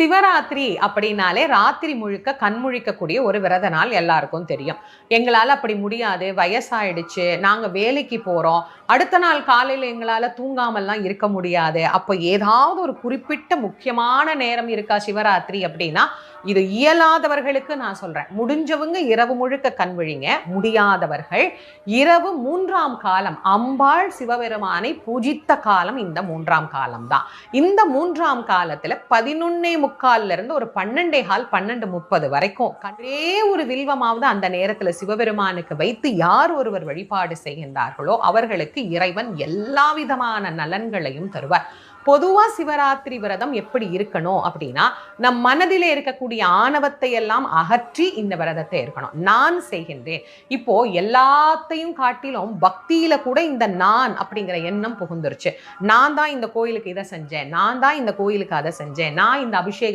சிவராத்திரி அப்படின்னாலே ராத்திரி முழுக்க கண்முழிக்கக்கூடிய ஒரு விரத நாள் எல்லாருக்கும் தெரியும். எங்களால அப்படி முடியாது, வயசாயிடுச்சு, நாங்க வேலைக்கு போறோம், அடுத்த நாள் காலையில எங்களால தூங்காமல்லாம் இருக்க முடியாது. அப்ப ஏதாவது ஒரு குறிப்பிட்ட முக்கியமான நேரம் இருக்கா சிவராத்திரி அப்படின்னா, இது இயலாதவர்களுக்கு நான் சொல்றேன். முடிஞ்சவங்க இரவு முழுக்க கண்விழிங்க. முடியாதவர்கள் இரவு 3ஆம் காலம், அம்பாள் சிவபெருமானை பூஜித்த காலம் இந்த 3ஆம் காலம் தான். இந்த 3ஆம் காலத்துல 11:45 இருந்து ஒரு 12:15, 12:30 வரைக்கும் ஒரே ஒரு வில்வமாவது அந்த நேரத்துல சிவபெருமானுக்கு வைத்து யார் ஒருவர் வழிபாடு செய்கின்றார்களோ அவர்களுக்கு இறைவன் எல்லா விதமான நலன்களையும் தருவார். பொதுவா சிவராத்திரி விரதம் எப்படி இருக்கணும் அப்படின்னா, நம் மனதிலே இருக்கக்கூடிய ஆணவத்தை எல்லாம் அகற்றி இந்த விரதத்தை இருக்கணும். நான் செய்கின்றேன். இப்போ எல்லாத்தையும் காட்டிலும் பக்தியில கூட இந்த நான் அப்படிங்கிற எண்ணம் புகுந்துருச்சு. நான் தான் இந்த கோயிலுக்கு இதை செஞ்சேன், நான் தான் இந்த கோயிலுக்கு அதை செஞ்சேன், நான் இந்த அபிஷேகம்